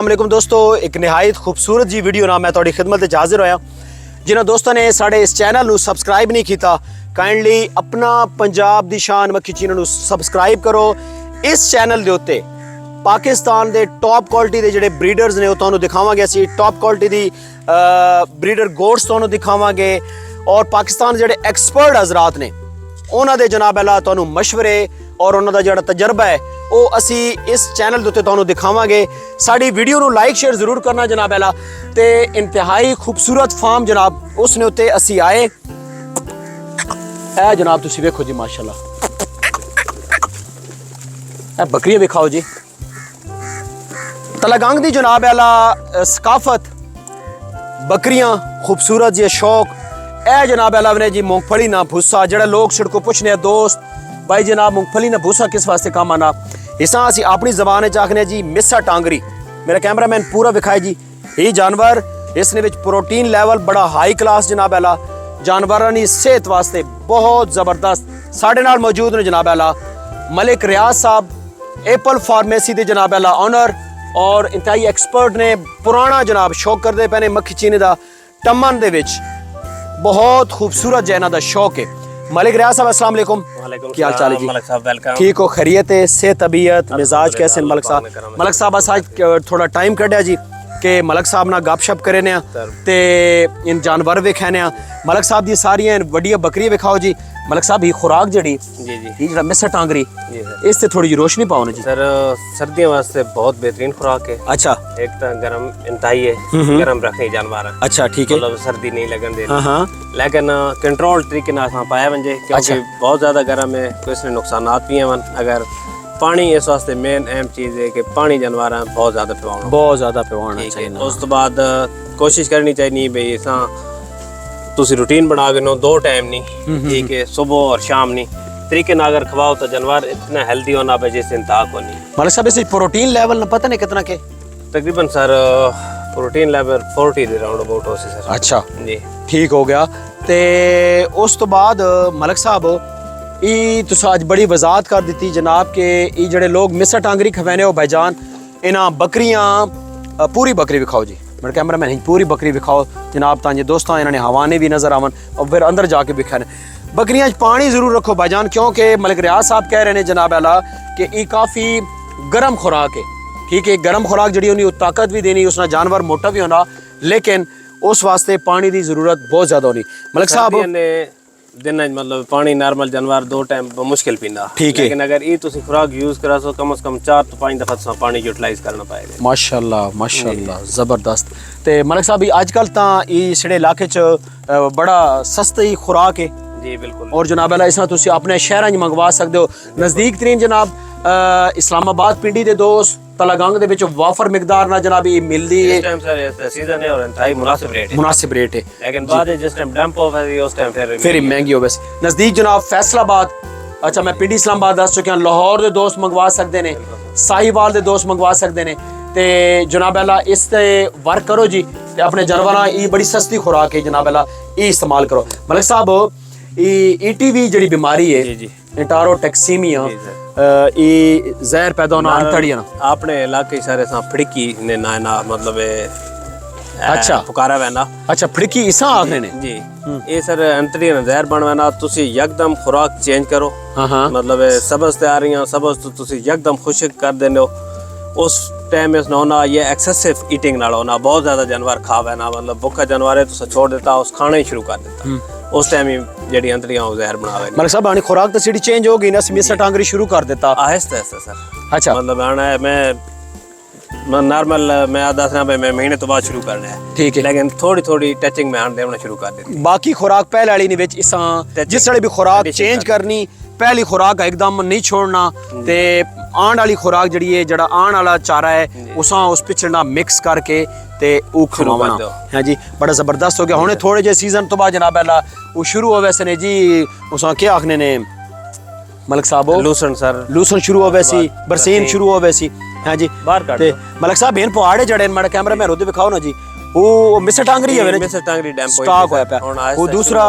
अस्सलाम दोस्तों, एक नहायत खूबसूरत जी वीडियो ना मैं थोड़ी खिदमत च हाजिर होया। जिन्होंने दोस्तों ने साढ़े इस चैनल को सबसक्राइब नहीं किया, काइंडली अपना पंजाब दी शान मक्खी चैनल सबसक्राइब करो। इस चैनल के उत्ते पाकिस्तान के टॉप क्वालिटी के जोड़े ब्रीडर्स ने वो दिखावे, असी टॉप क्वालिटी की ब्रीडर गोट्स तो दिखावे और पाकिस्तान के जोड़े एक्सपर्ट हजरात ने उन्होंने जनाब अल्लाह तो मशवरे और उन्होंने जो तजर्बा है वो असी इस चैनल के उत्ते तो दिखावे। साड़ी वीडियो को लाइक शेयर जरूर करना जनाब अल्लाह। तो इंतहाई खूबसूरत फार्म जनाब उसने उत्ते असी आए। ए जनाब तुसी वेखो जी माशाल्लाह, ए बकरियां विखाओ जी। तलागंग दी जनाब अल्लाह सकाफत बकरियां खूबसूरत जी शौक। ए जनाब अल्लाह ने जी मूंगफली ना भूसा, जड़ा लोग सड़कों पूछने दोस्त भाई जनाब मूंगफली ना भूसा किस वास्ते काम आना, इसा असी अपनी जबान आखने जी मिस्सा टांगरी। मेरा कैमरामैन पूरा विखाए जी। ये जानवर इसने विच प्रोटीन लेवल बड़ा हाई क्लास जनाब अल्लाह, जानवरों की सेहत वास्ते बहुत जबरदस्त। साढ़े नाल मौजूद ने जनाब अल्लाह मलिक रियाज साहब, एप्पल फार्मेसी के जनाब अल्लाह ऑनर और इंतहाई एक्सपर्ट ने। पुराना जनाब शौक करते पे ने मक्खी चीनी का टमन दे विच बहुत खूबसूरत जैना का शौक है। मलिक रियाज साहब अस्सलाम वालेकुम, क्या हाल चाल है जी? मलिक साहब वेलकम। ठीक हो, खैरियत है, सेहत तबीयत मिजाज कैसे? मलिक साहब बस आज थोड़ा टाइम कढ़िया जी कि मलिक साहब ना गपशप करे ने ते इन जानवर विखाने। मलिक साहब दी सारियां वड्डियां बकरियां विखाओ जी। मलिक साहब ये खुराक जड़ी जी जी ये जड़ा मिस्सा टांगरी जी सर, इस ते थोड़ी जी रोशनी पाओ ना जी। सर सर्दियों वास्ते बहुत बेहतरीन खुराक है। अच्छा एक तो गर्म इंतहाई है, गर्म रखे जानवर, अच्छा ठीक है, मतलब सर्दी नहीं लगन दे, हाँ लेकिन कंट्रोल तरीके ना पाया वंजे क्योंकि बहुत ज्यादा गर्म है, कोई इसने नुकसानात भी हैं। अगर पानी इस वास्ते मेन अहम चीज है कि पानी जानवर बहुत ज्यादा पिवाना, बहुत ज्यादा पिवाना चाहिए। उस तो बाद कोशिश करनी चाहिए भाई इसा तुसी रूटीन बना के नो, 2 टाइम नहीं, ठीक है, सुबह और शाम नहीं, तरीके ना अगर खवाओ तो जानवर इतना हेल्दी होना पे जैसे इंतहा को नहीं। मलिक साहब इसे प्रोटीन लेवल ना पता नहीं कितना के? तकरीबन sir protein level 40 they round about हो सर। अच्छा जी ठीक हो गया। ते उस तो बाद मलिक साहब ये तुस अज बड़ी वजाहत कर दी जनाब के ये जड़े लोग मिस्सा टांगरी खवाने हो भाईजान, इन्हां बकरियां पूरी बकरी विखाओ जी। मेरे कैमरामैन पूरी बकरी विखाओ जनाब, तांजे दोस्तों इन्होंने हवाने भी नजर आवन और फिर अंदर जाके विखाने। बकरियां पानी जरूर रखो भाईजान, क्योंकि मलिक रियाज साहब कह रहे हैं जनाब अल्लाह कि ये काफ़ी गर्म खुराक है। ठीक है, गर्म खुराक जड़ी होनी ताकत भी देनी, उसना जानवर मोटा भी होना, लेकिन उस वास्ते पानी की जरूरत बहुत ज्यादा होनी। मलिक साहब दिन मतलब पानी नॉर्मल जानवर 2 टाइम मुश्किल पीना, ठीक है, लेकिन अगर ये तुसी खुराक यूज करा सो कम से कम 4 तो 5 दफा तुसा पानी यूटिलाइज करना पाएगा। माशाल्लाह माशाल्लाह जबरदस्त। ते मलिक साहब आजकल तां इस इलाके च बड़ा सस्ती खुराक है जी बिल्कुल, और जनाब अल्लाह इसना तुसी अपने शहर च मंगवा सकते हो। नज़दीक तरीन जनाब इस्लामाबाद पिंडी दे दोस्त तलागंग दे विच वाफर मिकदार ना जनाब ये मिलदी है। इस टाइम सर सीजन है और इंतहाई मुनासिब रेट है, मुनासिब रेट है, लेकिन बाद में जिस टाइम डंप ऑफ है उस टाइम फिर महंगी हो। वैसे नज़दीक जनाब फैसलाबाद, अच्छा मैं पिंडी इस्लामाबाद दस चुका, लाहौर दे दोस्त मंगवा सकते ने, साहिवाल दे दोस्त मंगवा सकते ने। ते जनाब अल्लाह इस ते वर्क करो जी, ते अपने जानवरां ये बड़ी सस्ती खुराक है जनाब अल्लाह ये इस्तेमाल करो। मलिक साहब ईटीवी जड़ी बीमारी है इंटारोटैक्सीमिया, ये जहर पैदा होना अंतड़ियां अपने इलाके सारे सा फड़की ने ना मतलब अच्छा पुकारा वैना, अच्छा फड़की इसा आखने ने जी। ये सर अंतड़ियां जहर बनवाना, तुसी यकदम खुराक चेंज करो, मतलब सब्ज तैयार रही सब्ज तो तुसी यकदम खुश्क कर देने हो। उस टाइम में होना ये एक्सेसिव ईटिंग ना होना, बहुत ज्यादा जानवर खा वैना, मतलब भूखा जानवर है तो छोड़ देता, उस खाना ही शुरू कर देता, उस टाइम ही जड़ी अंतड़ियां जहर बनावे। मलिक साहब आनी खुराक तो सीधी चेंज हो गई ना, मिस्सा टांगरी शुरू कर देता आहिस्ता आहिस्ता सर। अच्छा मतलब आना है मैं नॉर्मल मैं दस रहा मैं महीने तो बाद शुरू करना है, ठीक है, लेकिन थोड़ी थोड़ी टचिंग में आन देना शुरू कर देती। बाकी खुराक पहले वाली नहीं इसा जिस भी खुराक चेंज करनी, पहली खुराक एकदम नहीं छोड़ना, ते आन वाली खुराक जड़ी है जड़ा आन वाला चारा है उसा उस पिछड़ा मिक्स करके ते ऊ खवाना है जी। बड़ा जबरदस्त हो गया। हुणे थोड़े जे सीजन तो बाद जनाब अल्लाह वो शुरू हो वैसे ने जी, उसा क्या आखने ने मलिक साहब लूसन सर, लूसन शुरू हो वैसी, बरसीन शुरू हो वैसी है जी बाहर काट। मलिक साहब इन पहाड़े जड़े मेरा कैमरा मैन उधर दिखाओ ना जी, वो मिस्टर टांगरी है मिस्टर टांगरी डैम स्टॉक होया पे वो दूसरा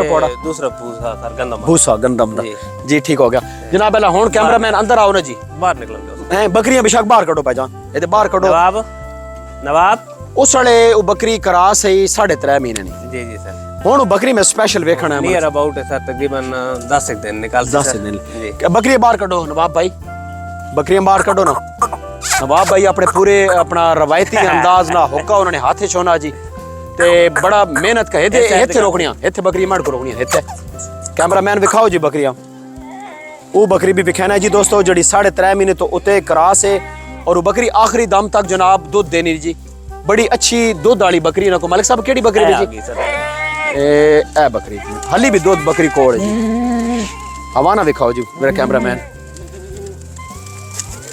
पौड़ा दूसरा भूसा सर गंदम भूसा गंदम दा जी ठीक हो गया जनाब। हुन कैमरामैन अंदर आओ ना जी, बाहर निकलो हैं बकरियां बेशक बाहर कटो भाईजान, ये बाहर कटो। नवाब उस वाले वो बकरी करास है 3.5 महीने नहीं जी जी सर हुण बकरी में स्पेशल वेखना है नियर अबाउट है सर तकरीबन 10 एक दिन निकाल 10 दिन बकरी बाहर कढो नवाब भाई बकरियां बाहर कढो ना नवाब भाई अपने पूरे अपना रवायती अंदाज ना हुक्का उन्होंने हाथे छोना जी ते बड़ा मेहनत का इत्थे रोकनियां इत्थे बकरियां मार को रोकनियां इत्थे कैमरामैन दिखाओ जी बकरियां वो बकरी भी विखाना है जी दोस्तों जड़ी 3.5 महीने तो उते करास है और वो बकरी आखिरी दम तक जनाब दूध देनी जी बड़ी अच्छी दूध वाली बकरी ना को मलिक साहब केड़ी बकरी है जी ए बकरी हली भी दूध बकरी कोड़ है जी हवाना दिखाओ जी मेरा कैमरामैन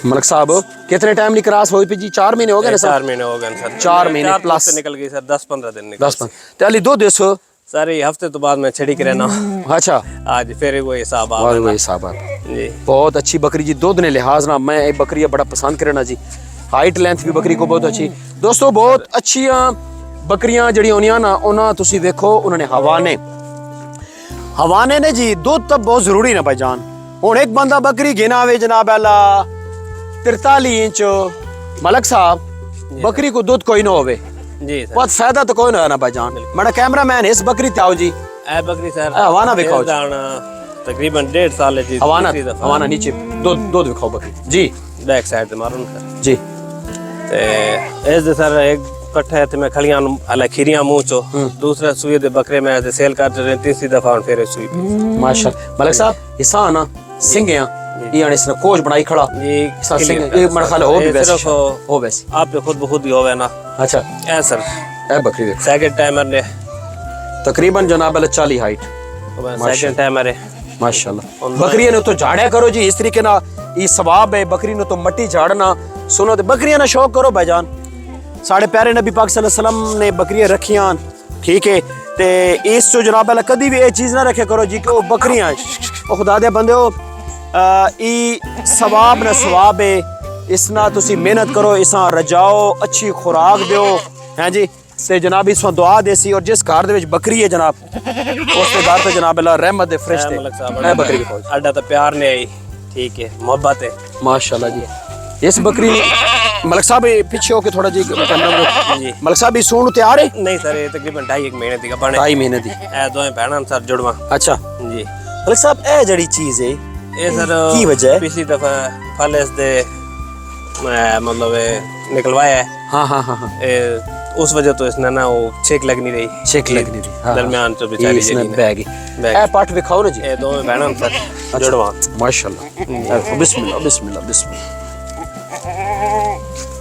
मलिक साहब कितने टाइम नहीं क्रॉस हुई पी जी 4 महीने हो गए ना सर 4 महीने हो गए सर 4 महीने प्लस निकल गई सर 10-15 दिन निकल 10 ते अली दूध देसो सर ये हफ्ते तो बाद मैं छड़ी के रहना अच्छा आज फिर वो हिसाब आ वाह वही साहब जी बहुत अच्छी बकरी जी दूध ने लिहाज ना मैं ये बकरी बड़ा पसंद करना जी हाइट लेंथ भी बकरी को बहुत अच्छी दोस्तों बहुत अच्छी बकरियां जड़ी होनियां ना उन्हां तुसी देखो उन्होंने हवाने ने जी दूध तो बहुत जरूरी ना भाईजान हुण एक बंदा बकरी गिना वे जनाब अल्ला 43 इंच मलक साहब बकरी को दूध कोई ना होवे जी सर बहुत फायदा तो कोई ना है ना भाईजान मेरा कैमरामैन इस बकरी ते आओ जी ए बकरी सर हवाना दिखाओ जी तकरीबन 1.5 साल है जी हवाना नीचे दूध दिखाओ बकरी जी बैक साइड ते मारो ना सर जी ते इस दे सर एक कट्ठा है ते मैं खलियां अला खीरियां मुंह चो दूसरा सुई दे बकरे में ऐसे सेल कर रहे तीसरी दफा फिर सुई माशाल्लाह मलिक साहब हिस्सा ना सिंगियां ये आने इसने कोच बनाई खड़ा जी हिस्सा सिंग ये मेरा ख्याल हो भी वैसे हो वैसे आप पे खुद ब खुद ही होवे ना अच्छा ए सर ए बकरी देखो सेकंड टाइमर ने तकरीबन जनाब 40 हाइट सेकंड टाइमर है माशाल्लाह बकरियां ने तो झाड़िया करो जी इस तरीके ना ये सवाब है बकरी ने तो मट्टी झाड़ना सुनो तो बकरियां ना शौक करो भाईजान साढ़े प्यारे नबी पाक सल्लल्लाहु अलैहि वसल्लम ने बकरियां रखियां ठीक है ते इस जो जनाब अल्लाह कदी भी ये चीज ना रखे करो जी कि वो बकरियां ओ खुदा दे बंदे हो ई सवाब ना सवाब है इस ना तुसी मेहनत करो इसा रजाओ अच्छी खुराक दो हैं जी ते जनाब इस दुआ देसी और जिस घर दे विच बकरी है जनाब उस घर पे जनाब अल्लाह रहमत दे फरिश्ते है बकरी की फौज अड्डा तो प्यार ने आई ठीक है मोहब्बत है माशाल्लाह जी इस बकरी मलिक साहब पीछे होके थोड़ा जी कैमरा जी मलिक साहब सूण तैयार है नहीं सर ये तकरीबन 2.5 महीने दी बने 2.5 महीने दी ए दोए भैणा सर जुड़वा अच्छा जी मलिक साहब ए जड़ी चीज है ये सर की वजह है पिछली दफा फल इस दे मतलब निकलवाया है हाँ हाँ हाँ हाँ उस वजह तो इसने ना वो छेक लग नहीं रही छेक लग नहीं रही दरमियान तो बेचारी इसने बैग ए पाठ दिखाओ ना जी ये दोए भैणा सर जुड़वा माशाल्लाह बिस्मिल्लाह बिस्मिल्लाह बिस्मिल्लाह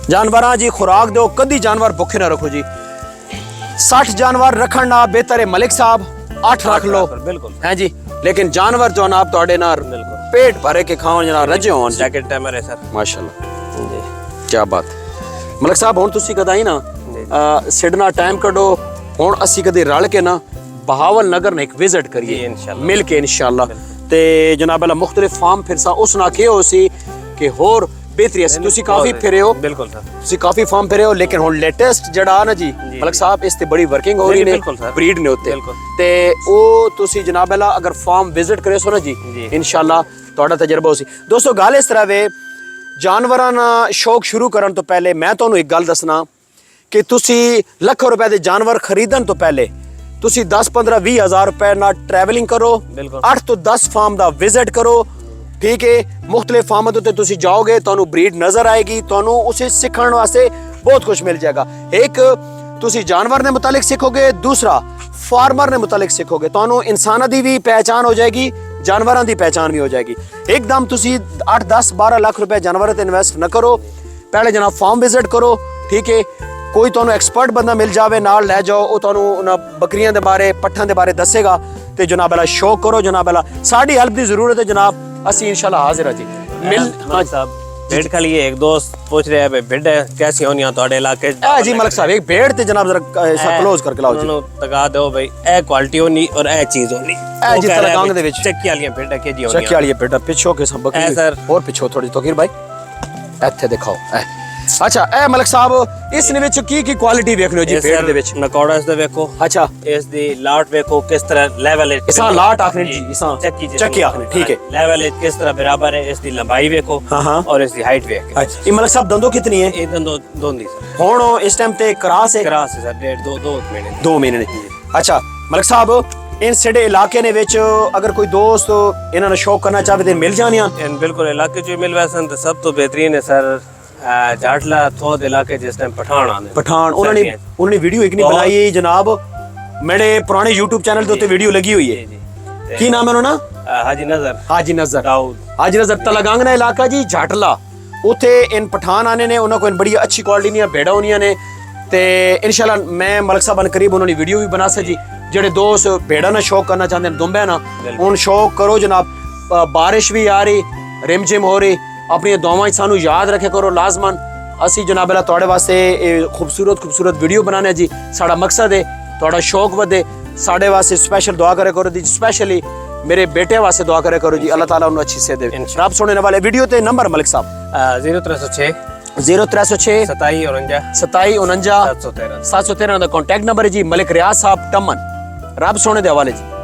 जानवरां जी खुराक दो कदी जानवर भूखे ना रखो जी 60 जानवर रखन ना बेहतर है मलिक साहब 8 रख लो बिल्कुल हैं जी लेकिन जानवर जो ना आप तोड़े ना पेट भरे के खाओ जना रजे होन जैकेट टाइमर है सर माशाल्लाह जी क्या बात मलिक साहब हुन तुसी कदाई ना सिडना टाइम कढो हुन ਅਸੀਂ कदे रल के ना बहावल नगर ने एक विजिट करिए इंशाल्लाह मिल के इंशाल्लाह ते जनाब अल्लाह मुख्तलिफ फार्म फिर सा उस ना के हो सी कि होर बेहतरी है तुसी काफी फिरे हो बिल्कुल सर तुसी काफी फार्म फिरे हो लेकिन हुन लेटेस्ट जड़ा ना जी मलिक साहब इस ते बड़ी वर्किंग हो रही ने ब्रीड ने होते ते ओ तुसी जनाब अल्लाह अगर फार्म विजिट करे सो ना जी इंशाल्लाह ਤੁਹਾਡਾ ਤਜਰਬਾ ਹੋਸੀ ਦੋਸਤੋ ਗੱਲ ਇਸ ਤਰ੍ਹਾਂ ਵੇ ਜਾਨਵਰਾਂ ਨਾਲ ਸ਼ੌਕ ਸ਼ੁਰੂ ਕਰਨ ਤੋਂ ਪਹਿਲੇ ਮੈਂ ਤੁਹਾਨੂੰ ਇੱਕ ਗੱਲ ਦੱਸਣਾ ਕਿ ਤੁਸੀਂ ਲੱਖਾਂ ਰੁਪਏ ਦੇ ਜਾਨਵਰ ਖਰੀਦਣ ਤੋਂ ਪਹਿਲੇ ਤੁਸੀਂ 10 15 20 ਹਜ਼ਾਰ ਰੁਪਏ ਨਾਲ ਟਰੈਵਲਿੰਗ ਕਰੋ 8 ਤੋਂ 10 ਫਾਰਮ ਦਾ ਵਿਜ਼ਿਟ ਕਰੋ ठीक है मुख्तलिफ फार्मां ते तुसी जाओगे ਤੁਹਾਨੂੰ ब्रीड नजर आएगी ਤੁਹਾਨੂੰ उसे सीखने वास्ते बहुत कुछ मिल जाएगा एक तुसी जानवर ने मुतालिक सीखोगे दूसरा फार्मर ने मुतालिक सीखोगे ਤੁਹਾਨੂੰ इंसाना दी भी पहचान हो जाएगी जानवरां दी पहचान भी हो जाएगी एकदम तुसी 8 10 12 लाख रुपए जानवरां ते इन्वेस्ट न करो पहले जनाब फार्म विजिट करो ठीक है कोई ਤੁਹਾਨੂੰ एक्सपर्ट बंदा मिल जावे नाल ले जाओ ਉਹ ਤੁਹਾਨੂੰ ਉਹਨਾਂ ਬੱਕਰੀਆਂ ਦੇ ਬਾਰੇ ਪੱਠਾਂ ਦੇ ਬਾਰੇ ਦੱਸੇਗਾ ਤੇ ਜਨਾਬ ਅਲਾ ਸ਼ੌਕ ਕਰੋ ਜਨਾਬ ਅਲਾ ਸਾਡੀ ਹੈਲਪ ਦੀ ਜ਼ਰੂਰਤ ਹੈ जनाब ਅਸੀਂ इंशाल्लाह हाजिर हां जी मिल हां साहब भेड़ का लिए एक दोस्त पूछ रहे हैं भेड़ कैसी होनी है ਤੁਹਾਡੇ ਇਲਾਕੇ जी मलिक साहब एक भेड़ ते जनाब जरा ऐसा क्लोज करके लाओ जी ਉਹਨੂੰ ਤਗਾ ਦਿਓ ਬਈ ਇਹ ਕੁਆਲਿਟੀ ਹੋਣੀ ਔਰ ਇਹ ਚੀਜ਼ ਹੋਣੀ ਇਹ ਜਿਸ ਤਰ੍ਹਾਂ ਗਾਂਗ ਦੇ ਵਿੱਚ ਚੱਕੀ ਵਾਲੀਆਂ ਭੇਡਾਂ ਕੇ ਜੀ ਚੱਕੀ ਵਾਲੀ ਭੇਡਾਂ ਪਿੱਛੋਂ ਕੇ ਸਭ ਬੱਕਰੀ ਸਰ ਹੋਰ ਪਿੱਛੋਂ ਥੋੜੀ ਤੋਕੀਰ ਭਾਈ ਇੱਥੇ ਦਿਖਾਓ ਅੱਛਾ ਇਹ ਮਲਕ ਸਾਹਿਬ ਇਸ ਦੇ ਵਿੱਚ ਕੀ ਕੁਆਲਿਟੀ ਵੇਖ ਲਓ ਜੀ ਪੇੜ ਦੇ ਵਿੱਚ ਨਕੌੜਾ ਇਸ ਦਾ ਵੇਖੋ ਅੱਛਾ ਇਸ ਦੀ ਲਾਟ ਵੇਖੋ ਕਿਸ ਤਰ੍ਹਾਂ ਲੈਵਲ ਹੈ ਇਸਾਂ ਲਾਟ ਆਖਣੇ ਜੀ ਇਸਾਂ ਚੱਕੀ ਆਖਣੇ ਠੀਕ ਹੈ ਲੈਵਲ ਹੈ ਕਿਸ ਤਰ੍ਹਾਂ ਬਰਾबर है ਇਸ ਦੀ ਲੰਬਾਈ ਵੇਖੋ और ਇਸ ਦੀ ਹਾਈਟ ਵੇਖੋ ਅੱਛਾ ਇਹ ਮਲਕ ਸਾਹਿਬ ਦੰਦੋ ਕਿਤਨੀ ਹੈ ਇਹ ਦੋਂਦੀ ਸਰ ਹੁਣ ਇਸ ਟਾਈਮ ਤੇ ਕਰਾਸ ਹੈ ਕਰਾਸ ਹੈ ਸਰ ਡੇਢ ਦੋ ਮਹੀਨੇ 2 ਮਹੀਨੇ ਨੇ ਅੱਛਾ ਮਲਕ ਸਾਹਿਬ इन सेडे इलाके ने विच अगर कोई दोस्त इन्हां नु शौक करना चाहे तो मिल जानियां इन बिल्कुल इलाके जो मिल वैसन तो सब तो बेहतरीन है सर जाटला थोद इलाके जिस टाइम पठान आने पठान उन्होंने वीडियो एक नहीं बनाई है जनाब मेरे पुराने YouTube चैनल ते वीडियो लगी हुई है की नाम है उन्होंने हाजी नजर दाऊद हाजी नजर तलगांगना इलाका जी जाटला उथे इन पठान आने ने उन्होंने कोई बड़ी अच्छी क्वालिटी दी भेड़ा होनियां ने ते इंशाल्लाह मैं मलक साहब करीब उन्होंने वीडियो भी बना सी ਜਿਹੜੇ ਦੋਸਤ ਭੇਡਾਂ ਦਾ ਸ਼ੌਕ ਕਰਨਾ ਚਾਹੁੰਦੇ ਨੇ ਦੁੰਬਿਆਂ ਨਾਲ ਹੁਣ ਸ਼ੌਕ ਕਰੋ ਜਨਾਬ ਬਾਰਿਸ਼ ਵੀ ਆ ਰਹੀ ਰਿਮਝਿਮ ਹੋ ਰਹੀ ਆਪਣੀਆਂ ਦੁਆਵਾਂ 'ਚ ਸਾਨੂੰ ਯਾਦ ਰੱਖਿਆ ਕਰੋ ਲਾਜ਼ਮਨ ਅਸੀਂ ਜਨਾਬ ਅੱਲਾ ਤੁਹਾਡੇ ਵਾਸਤੇ ਇਹ ਖੂਬਸੂਰਤ ਵੀਡੀਓ ਬਣਾਉਣਾ ਜੀ ਸਾਡਾ ਮਕਸਦ ਹੈ ਤੁਹਾਡਾ ਸ਼ੌਕ ਵਧੇ ਸਾਡੇ ਵਾਸਤੇ ਸਪੈਸ਼ਲ ਦੁਆ ਕਰਿਆ ਕਰੋ ਜੀ ਸਪੈਸ਼ਲੀ ਮੇਰੇ ਬੇਟੇ ਵਾਸਤੇ ਦੁਆ ਕਰਿਆ ਕਰੋ ਜੀ ਅੱਲਾਹ ਤਾਲਾ ਉਹਨੂੰ ਅੱਛੀ ਸਿਹਤ ਦੇਵੇ ਰੱਬ ਸੁਣਨ ਵਾਲੇ ਵੀਡੀਓ ਤੇ ਨੰਬਰ ਮਲਿਕ ਸਾਹਿਬ 0306 0306 27 49 713 ਦਾ ਕੰਟੈਕਟ ਨੰਬਰ ਹੈ ਜੀ ਮਲਿਕ ਰਿਆਜ਼ ਸਾਹਿਬ ਟਮਨ ਰੱਬ ਸੋਨੇ ਦੇ ਹਵਾਲੇ ਜੀ